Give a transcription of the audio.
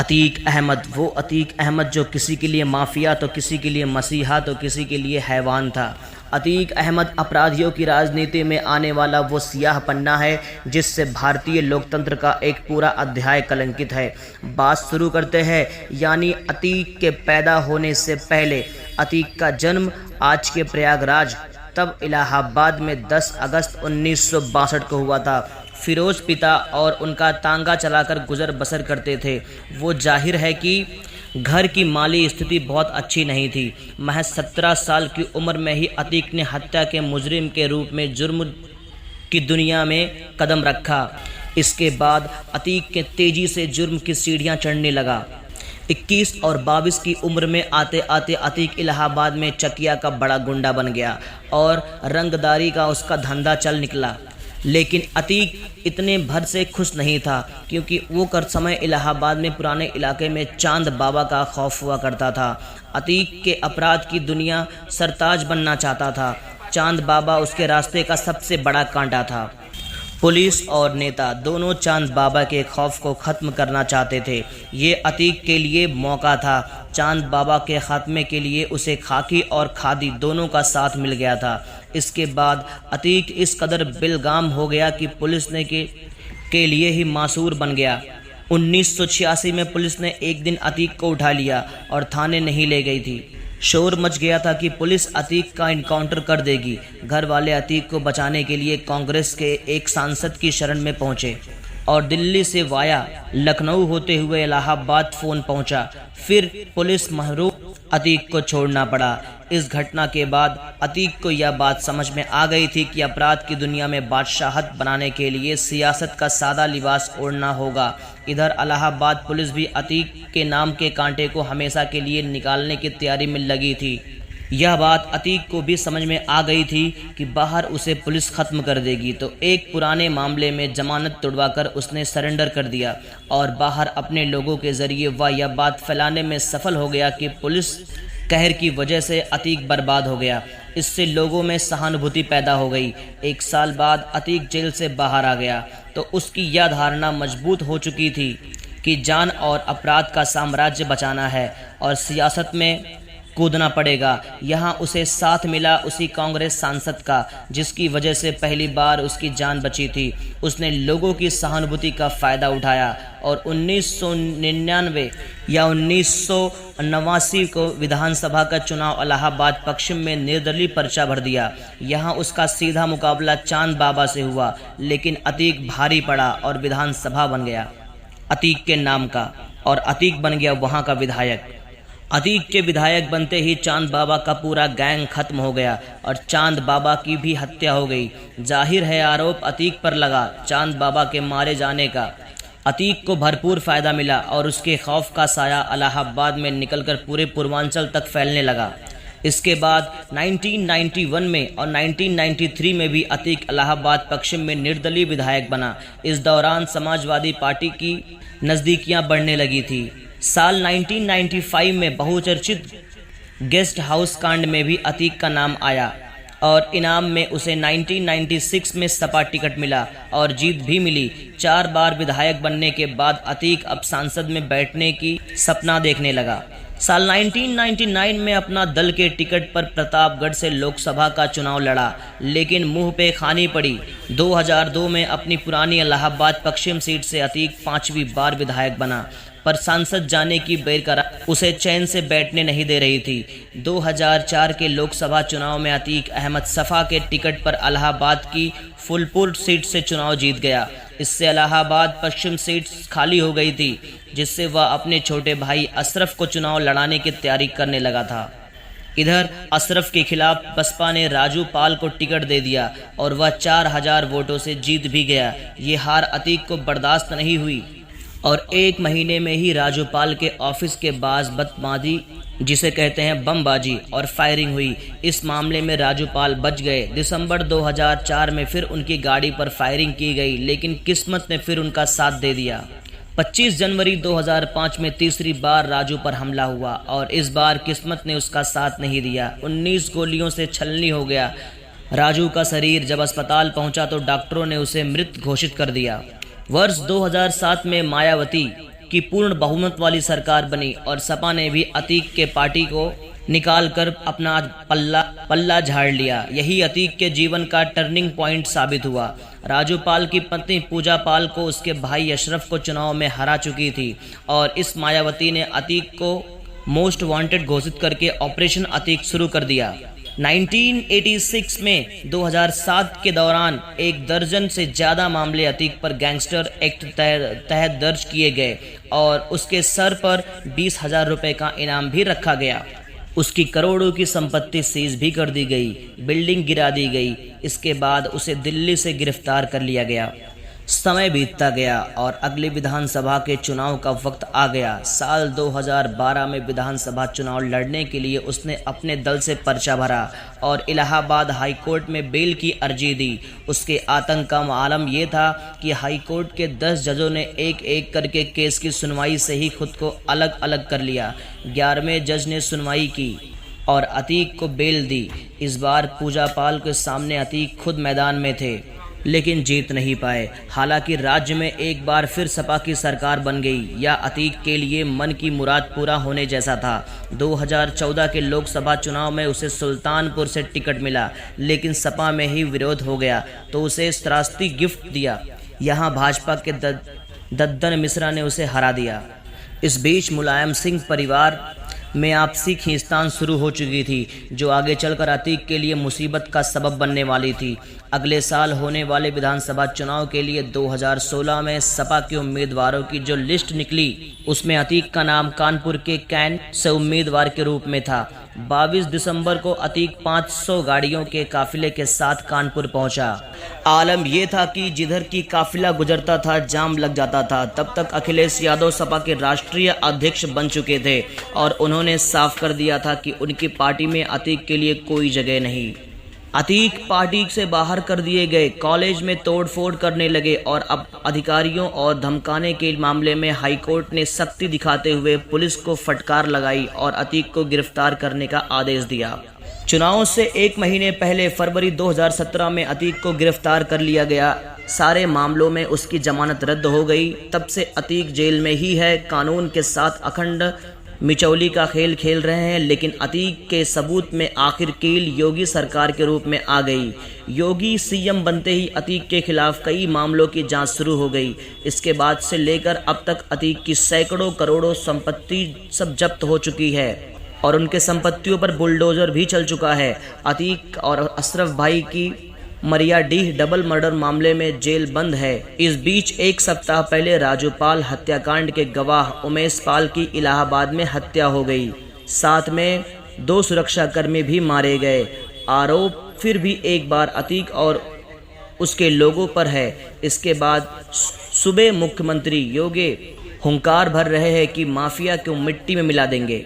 अतीक अहमद, वो अतीक अहमद जो किसी के लिए माफिया तो किसी के लिए मसीहा तो किसी के लिए हैवान था। अतीक अहमद अपराधियों की राजनीति में आने वाला वो सियाह पन्ना है जिससे भारतीय लोकतंत्र का एक पूरा अध्याय कलंकित है। बात शुरू करते हैं, यानी अतीक के पैदा होने से पहले। अतीक का जन्म आज के प्रयागराज, तब इलाहाबाद में 10 अगस्त 1962 को हुआ था। फिरोज पिता और उनका तांगा चलाकर गुजर बसर करते थे। वो जाहिर है कि घर की माली स्थिति बहुत अच्छी नहीं थी। महज 17 साल की उम्र में ही अतीक ने हत्या के मुजरिम के रूप में जुर्म की दुनिया में कदम रखा। इसके बाद अतीक के तेजी से जुर्म की सीढ़ियां चढ़ने लगा। 21 और 22 की उम्र में आते आते अतीक इलाहाबाद में चकिया का बड़ा गुंडा बन गया और रंगदारी का उसका धंधा चल निकला। लेकिन अतीक इतने भर से खुश नहीं था, क्योंकि वो कर समय इलाहाबाद में पुराने इलाके में चांद बाबा का खौफ हुआ करता था। अतीक के अपराध की दुनिया सरताज बनना चाहता था। चांद बाबा उसके रास्ते का सबसे बड़ा कांटा था। पुलिस और नेता दोनों चांद बाबा के खौफ को ख़त्म करना चाहते थे। ये अतीक के लिए मौका था। चांद बाबा के खात्मे के लिए उसे खाकी और खादी दोनों का साथ मिल गया था। इसके बाद अतीक इस कदर बेलगाम हो गया कि पुलिस ने के लिए ही मासूर बन गया। 1986 में पुलिस ने एक दिन अतीक को उठा लिया और थाने नहीं ले गई थी। शोर मच गया था कि पुलिस अतीक का इनकाउंटर कर देगी। घर वाले अतीक को बचाने के लिए कांग्रेस के एक सांसद की शरण में पहुंचे और दिल्ली से वाया लखनऊ होते हुए इलाहाबाद फ़ोन पहुंचा। फिर पुलिस महरूम अतीक को छोड़ना पड़ा। इस घटना के बाद अतीक को यह बात समझ में आ गई थी कि अपराध की दुनिया में बादशाहत बनाने के लिए सियासत का सादा लिबास ओढ़ना होगा। इधर इलाहाबाद पुलिस भी अतीक के नाम के कांटे को हमेशा के लिए निकालने की तैयारी में लगी थी। यह बात अतीक को भी समझ में आ गई थी कि बाहर उसे पुलिस ख़त्म कर देगी, तो एक पुराने मामले में जमानत तुड़वाकर उसने सरेंडर कर दिया और बाहर अपने लोगों के ज़रिए वह यह बात फैलाने में सफल हो गया कि पुलिस कहर की वजह से अतीक बर्बाद हो गया। इससे लोगों में सहानुभूति पैदा हो गई। 1 साल बाद अतीक जेल से बाहर आ गया तो उसकी यह धारणा मजबूत हो चुकी थी कि जान और अपराध का साम्राज्य बचाना है और सियासत में कूदना पड़ेगा। यहाँ उसे साथ मिला उसी कांग्रेस सांसद का जिसकी वजह से पहली बार उसकी जान बची थी। उसने लोगों की सहानुभूति का फ़ायदा उठाया और 1999 या 1989 को विधानसभा का चुनाव इलाहाबाद पश्चिम में निर्दलीय पर्चा भर दिया। यहाँ उसका सीधा मुकाबला चांद बाबा से हुआ, लेकिन अतीक भारी पड़ा और विधानसभा बन गया अतीक के नाम का, और अतीक बन गया वहाँ का विधायक। अतीक के विधायक बनते ही चांद बाबा का पूरा गैंग खत्म हो गया और चांद बाबा की भी हत्या हो गई। जाहिर है आरोप अतीक पर लगा चांद बाबा के मारे जाने का। अतीक को भरपूर फ़ायदा मिला और उसके खौफ का साया इलाहाबाद में निकलकर पूरे पूर्वांचल तक फैलने लगा। इसके बाद 1991 में और 1993 में भी अतीक इलाहाबाद पश्चिम में निर्दलीय विधायक बना। इस दौरान समाजवादी पार्टी की नज़दीकियां बढ़ने लगी थी। साल 1995 में बहुचर्चित गेस्ट हाउस कांड में भी अतीक का नाम आया और इनाम में उसे 1996 में सपा टिकट मिला और जीत भी मिली। 4 बार विधायक बनने के बाद अतीक अब सांसद में बैठने की सपना देखने लगा। साल 1999 में अपना दल के टिकट पर प्रतापगढ़ से लोकसभा का चुनाव लड़ा, लेकिन मुंह पे खानी पड़ी। 2002 में अपनी पुरानी इलाहाबाद पश्चिम सीट से अतीक 5वीं बार विधायक बना, पर सांसद जाने की बेरकरार उसे चैन से बैठने नहीं दे रही थी। 2004 के लोकसभा चुनाव में अतीक अहमद सफा के टिकट पर इलाहाबाद की फुलपुर सीट से चुनाव जीत गया। इससे इलाहाबाद पश्चिम सीट खाली हो गई थी, जिससे वह अपने छोटे भाई अशरफ को चुनाव लड़ाने की तैयारी करने लगा था। इधर अशरफ के खिलाफ बसपा ने राजू पाल को टिकट दे दिया और वह 4000 वोटों से जीत भी गया। ये हार अतीक को बर्दाश्त नहीं हुई और 1 महीने में ही राजूपाल के ऑफिस के बाज बदमाशी, जिसे कहते हैं बमबाजी और फायरिंग हुई। इस मामले में राजूपाल बच गए। दिसंबर 2004 में फिर उनकी गाड़ी पर फायरिंग की गई, लेकिन किस्मत ने फिर उनका साथ दे दिया। 25 जनवरी 2005 में तीसरी बार राजू पर हमला हुआ और इस बार किस्मत ने उसका साथ नहीं दिया। 19 गोलियों से छलनी हो गया राजू का शरीर। जब अस्पताल पहुंचा तो डॉक्टरों ने उसे मृत घोषित कर दिया। वर्ष 2007 में मायावती की पूर्ण बहुमत वाली सरकार बनी और सपा ने भी अतीक के पार्टी को निकाल कर अपना पल्ला झाड़ लिया। यही अतीक के जीवन का टर्निंग पॉइंट साबित हुआ। राजू पाल की पत्नी पूजा पाल को उसके भाई अशरफ को चुनाव में हरा चुकी थी और इस मायावती ने अतीक को मोस्ट वांटेड घोषित करके ऑपरेशन अतीक शुरू कर दिया। 1986 में 2007 के दौरान 1 दर्जन से ज़्यादा मामले अतीक पर गैंगस्टर एक्ट तहत दर्ज किए गए और उसके सर पर 20,000 रुपये का इनाम भी रखा गया। उसकी करोड़ों की संपत्ति सीज भी कर दी गई, बिल्डिंग गिरा दी गई। इसके बाद उसे दिल्ली से गिरफ्तार कर लिया गया। समय बीतता गया और अगले विधानसभा के चुनाव का वक्त आ गया। साल 2012 में विधानसभा चुनाव लड़ने के लिए उसने अपने दल से पर्चा भरा और इलाहाबाद हाई कोर्ट में बेल की अर्जी दी। उसके आतंक का आलम यह था कि हाई कोर्ट के 10 जजों ने एक एक करके केस की सुनवाई से ही खुद को अलग अलग कर लिया। 11वें जज ने सुनवाई की और अतीक को बेल दी। इस बार पूजा पाल के सामने अतीक खुद मैदान में थे लेकिन जीत नहीं पाए। हालांकि राज्य में एक बार फिर सपा की सरकार बन गई। यह अतीक के लिए मन की मुराद पूरा होने जैसा था। 2014 के लोकसभा चुनाव में उसे सुल्तानपुर से टिकट मिला लेकिन सपा में ही विरोध हो गया तो उसे त्रासदी गिफ्ट दिया। यहाँ भाजपा के दद्दन मिश्रा ने उसे हरा दिया। इस बीच मुलायम सिंह परिवार में आपसी खींचतान शुरू हो चुकी थी जो आगे चलकर अतीक के लिए मुसीबत का सबब बनने वाली थी। अगले साल होने वाले विधानसभा चुनाव के लिए 2016 में सपा के उम्मीदवारों की जो लिस्ट निकली उसमें अतीक का नाम कानपुर के कैन से उम्मीदवार के रूप में था। 22 दिसंबर को अतीक 500 गाड़ियों के काफिले के साथ कानपुर पहुंचा। आलम यह था कि जिधर की काफिला गुजरता था जाम लग जाता था। तब तक अखिलेश यादव सपा के राष्ट्रीय अध्यक्ष बन चुके थे और उन्होंने साफ कर दिया था कि उनकी पार्टी में अतीक के लिए कोई जगह नहीं। अतीक पार्टी से बाहर कर दिए गए, कॉलेज में तोड़फोड़ करने लगे और अब अधिकारियों और धमकाने के मामले में हाईकोर्ट ने सख्ती दिखाते हुए पुलिस को फटकार लगाई और अतीक को गिरफ्तार करने का आदेश दिया। चुनाव से 1 महीने पहले फरवरी 2017 में अतीक को गिरफ्तार कर लिया गया। सारे मामलों में उसकी जमानत रद्द हो गई। तब से अतीक जेल में ही है। कानून के साथ अखंड मिचौली का खेल खेल रहे हैं लेकिन अतीक के सबूत में आखिर कील योगी सरकार के रूप में आ गई। योगी सीएम बनते ही अतीक के खिलाफ कई मामलों की जांच शुरू हो गई। इसके बाद से लेकर अब तक अतीक की सैकड़ों करोड़ों संपत्ति सब जब्त हो चुकी है और उनके संपत्तियों पर बुलडोजर भी चल चुका है। अतीक और अशरफ भाई की मरियाडीह डबल मर्डर मामले में जेल बंद है। इस बीच 1 सप्ताह पहले राजू पाल हत्याकांड के गवाह उमेश पाल की इलाहाबाद में हत्या हो गई। साथ में 2 सुरक्षाकर्मी भी मारे गए। आरोप फिर भी एक बार अतीक और उसके लोगों पर है। इसके बाद सूबे मुख्यमंत्री योगी हुंकार भर रहे हैं कि माफिया को मिट्टी में मिला देंगे।